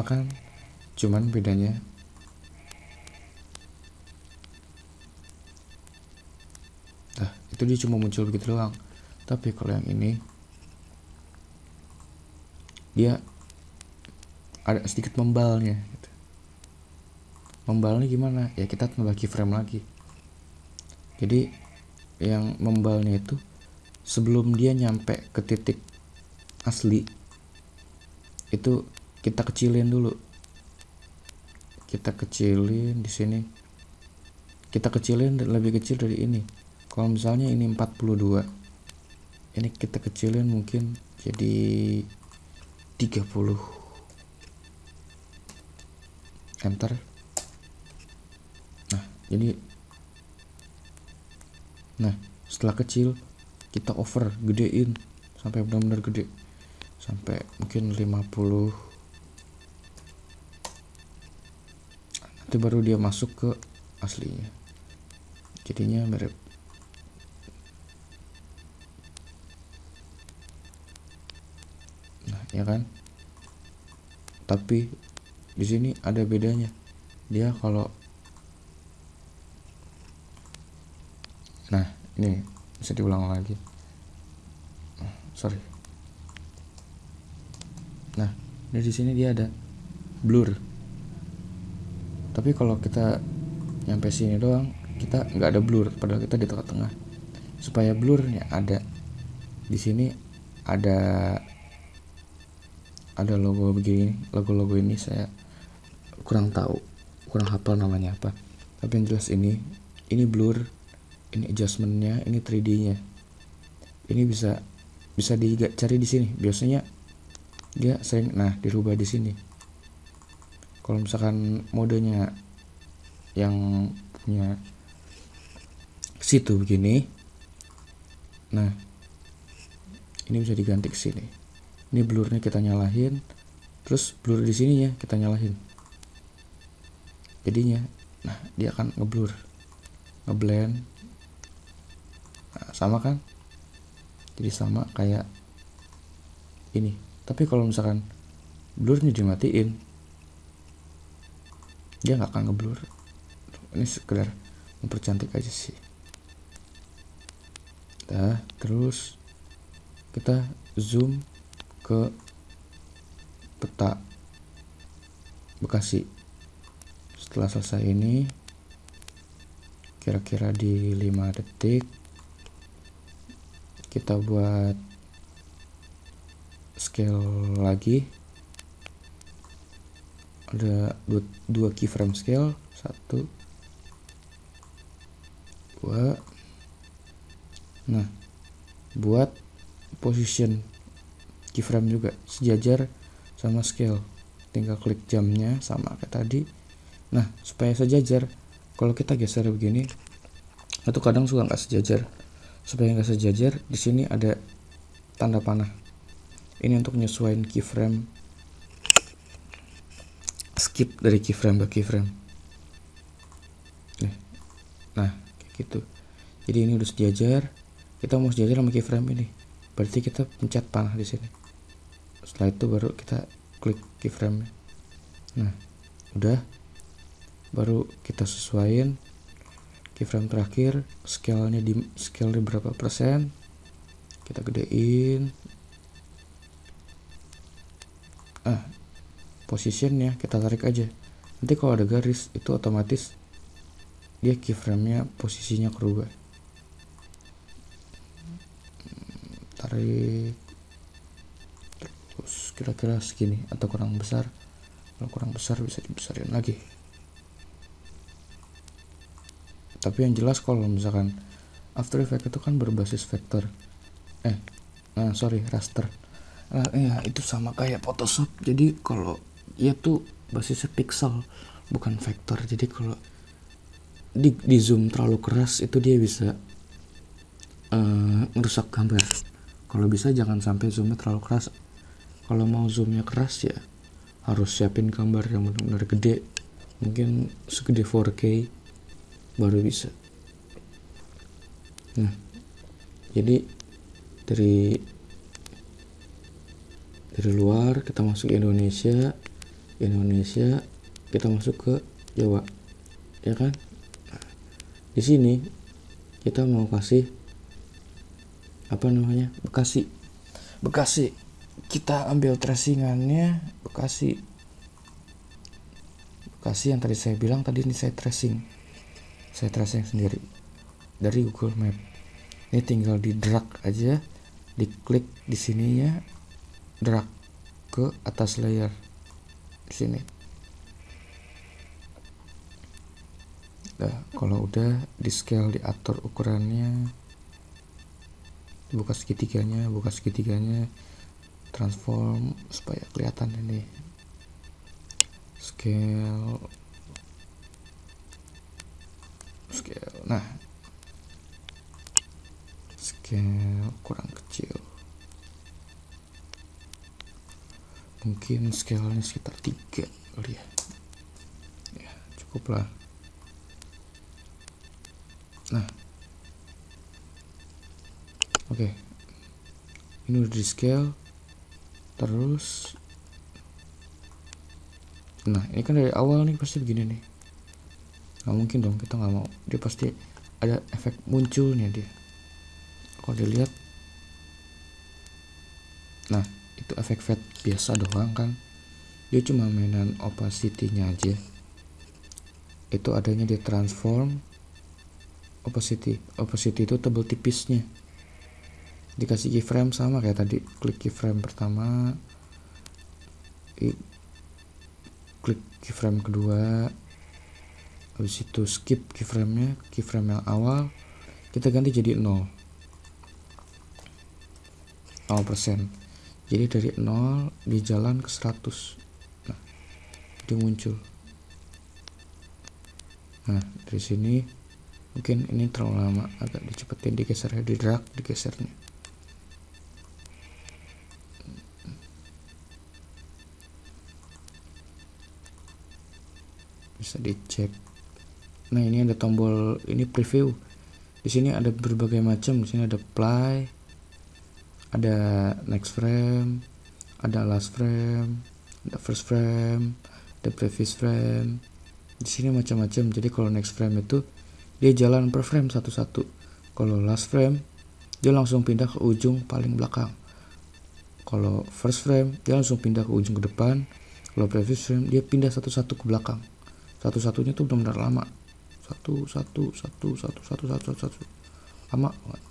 kan, cuman bedanya itu dia cuma muncul begitu doang. Tapi kalau yang ini dia ada sedikit membalnya gitu. Membalnya gimana ya, kita tambah keyframe lagi. Jadi yang membalnya itu sebelum dia nyampe ke titik asli itu kita kecilin dulu. Kita kecilin di sini, kita kecilin lebih kecil dari ini. Kalau misalnya ini 42, ini kita kecilin mungkin jadi 30. Enter. Nah setelah kecil kita over, gedein sampai benar-benar gede, sampai mungkin 50. Nanti baru dia masuk ke aslinya, jadinya mirip. Nah ya kan, tapi di sini ada bedanya. Dia kalau ini bisa diulang lagi. Sorry. Nah, di sini dia ada blur. Tapi kalau kita nyampe sini doang, kita nggak ada blur, padahal kita di tengah-tengah. Supaya blurnya ada, di sini ada logo begini. Logo ini saya kurang tahu, kurang hafal namanya apa. Tapi yang jelas ini blur, ini adjustmentnya, ini 3D-nya. Ini bisa dicari di sini. Biasanya dia sering dirubah di sini. Kalau misalkan modenya yang punya situ begini, nah ini bisa diganti ke sini. Ini blurnya kita nyalahin, terus blur di sininya kita nyalahin. Jadinya, dia akan ngeblur, ngeblend. Sama kan? Jadi sama kayak ini. Tapi kalau misalkan blurnya dimatiin, dia nggak akan ngeblur. Ini sekedar mempercantik aja sih. Terus kita zoom ke peta Bekasi. Setelah selesai ini, kira-kira di 5 detik kita buat scale lagi. Ada dua keyframe scale, 1, 2. Nah buat position keyframe juga sejajar sama scale, tinggal klik jamnya sama kayak tadi. Nah supaya sejajar, kalau kita geser begini itu kadang suka nggak sejajar. Supaya nggak sejajar, di sini ada tanda panah. Ini untuk nyesuaiin keyframe, skip dari keyframe ke keyframe. Nah kayak gitu. Jadi ini udah sejajar. Kita mau sejajar sama keyframe ini, berarti kita pencet panah di sini. Setelah itu baru kita klik keyframe. Nah udah, baru kita sesuaiin keyframe terakhir, scale di berapa persen, kita gedein. Positionnya kita tarik aja. Nanti kalau ada garis itu otomatis dia keyframe-nya posisinya kerubah. Tarik terus kira-kira segini atau kurang besar. Kalau kurang besar bisa dibesarin lagi. Tapi yang jelas kalau misalkan After Effects itu kan berbasis vektor. Raster. Ya itu sama kayak Photoshop. Jadi kalau dia tuh basisnya pixel bukan vektor. Jadi kalau di zoom terlalu keras itu dia bisa ngerusak gambar. Kalau bisa jangan sampai zoomnya terlalu keras. Kalau mau zoomnya keras ya harus siapin gambar yang benar-benar gede, mungkin segede 4K baru bisa. Nah jadi dari luar kita masuk Indonesia, Indonesia, kita masuk ke Jawa, ya kan? Nah, di sini kita mau kasih apa namanya, Bekasi. Kita ambil tracingannya Bekasi yang tadi saya bilang, tadi ini saya tracing sendiri dari Google Map. Ini tinggal di drag aja, diklik di sininya, drag ke atas layer di sini. Nah, kalau udah di scale, diatur ukurannya, buka segitiganya, transform supaya kelihatan ini scale. Nah, scale kurang kecil, mungkin scale-nya sekitar 3 kali ya, cukup lah. Nah, oke. Ini udah di scale. Terus nah, ini kan dari awal nih pasti begini nih, nggak mungkin dong, kita nggak mau. Dia pasti ada efek munculnya dia kalau dilihat. Nah, itu efek fade biasa doang kan, dia cuma mainan opacity-nya aja. Itu adanya di transform opacity itu tebel tipisnya. Dikasih keyframe sama kayak tadi, klik keyframe pertama, klik keyframe kedua, habis itu skip keyframe yang awal, kita ganti jadi 0%. Jadi dari 0 di jalan ke 100. Nah, dia muncul. Nah, dari sini mungkin ini terlalu lama, agak dicepetin, digeser, di drag, digesernya. Bisa dicek. Nah, ini ada tombol ini preview. Di sini ada berbagai macam. Di sini ada play, ada next frame, ada last frame, ada first frame, ada previous frame. Di sini macam-macam. Jadi kalau next frame itu dia jalan per frame satu-satu. Kalau last frame dia langsung pindah ke ujung paling belakang. Kalau first frame dia langsung pindah ke ujung ke depan. Kalau previous frame dia pindah satu-satu ke belakang. Satu-satunya tuh benar-benar lama. Satu lama banget.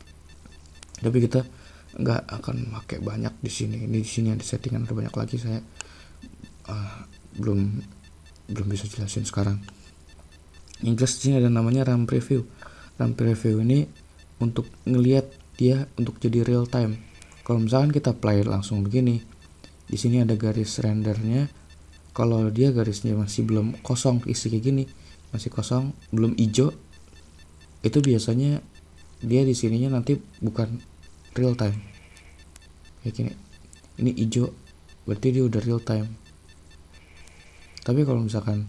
Tapi kita nggak akan pakai banyak di sini. Ini di sini ada settingan, ada banyak lagi, saya belum bisa jelasin sekarang. Yang jelas di sini ada namanya RAM preview. RAM preview ini untuk ngelihat dia untuk jadi real time. Kalau misalkan kita play langsung begini, di sini ada garis rendernya. Kalau dia garisnya masih belum kosong, isi kayak gini, masih kosong, belum hijau, itu biasanya dia di sininya nanti bukan real time. Kayak gini, ini hijau, berarti dia udah real time. Tapi kalau misalkan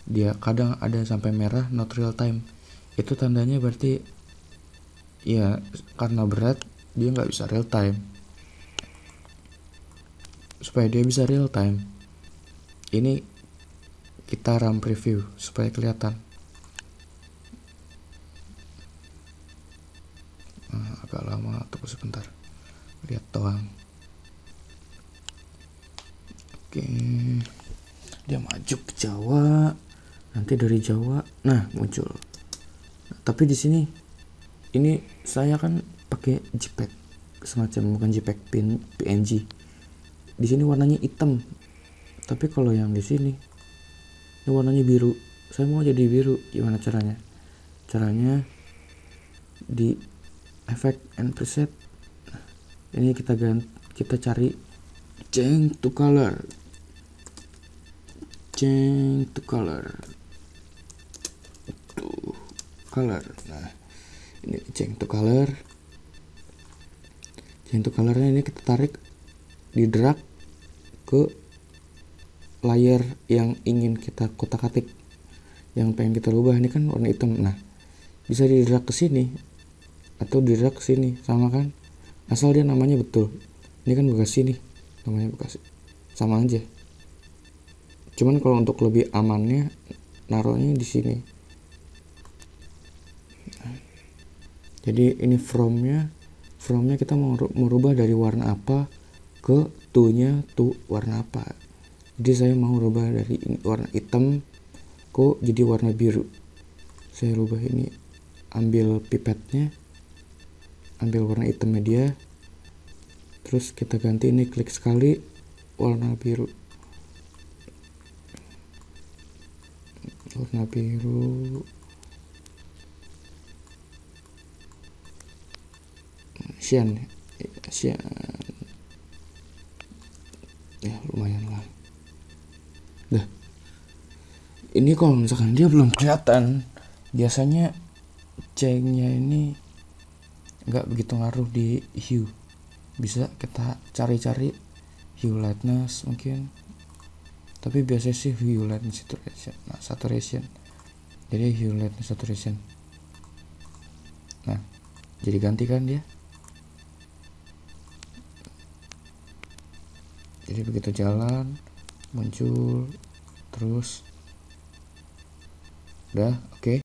dia kadang ada sampai merah, not real time, itu tandanya berarti ya karena berat dia nggak bisa real time. Supaya dia bisa real time, ini kita RAM preview supaya kelihatan. Agak lama, tunggu sebentar, lihat doang. Oke, dia maju ke Jawa, nanti dari Jawa nah muncul. Tapi di sini ini saya kan pakai JPEG semacam, bukan JPEG PNG. Di sini warnanya hitam. Tapi kalau yang di sini ini warnanya biru. Saya mau jadi biru. Gimana caranya? Caranya di effect and preset. Ini kita cari change to color. Nah, ini change to color. Change to colornya ini kita tarik, di drag ke layer yang ingin kita kotak-atik, yang pengen kita rubah. Ini kan warna hitam. Nah, bisa di drag ke sini atau di drag ke sini, sama kan, asal dia namanya betul. Ini kan Bekasi nih, namanya Bekasi, sama aja. Cuman kalau untuk lebih amannya naruhnya di sini. Jadi ini fromnya kita mau merubah dari warna apa ke tunya warna apa. Jadi saya mau rubah dari warna hitam kok jadi warna biru. Saya rubah ini, ambil pipetnya, ambil warna hitamnya dia, terus kita ganti ini, klik sekali warna biru, cyan ya, lumayan lah. Dah, ini kalau misalkan dia belum kelihatan, biasanya cengnya ini nggak begitu ngaruh di hue. Bisa kita cari-cari hue lightness mungkin, tapi biasanya sih hue lightness saturation. Jadi hue lightness saturation. Nah, jadi ganti kan dia. Jadi begitu jalan muncul terus. Udah, oke.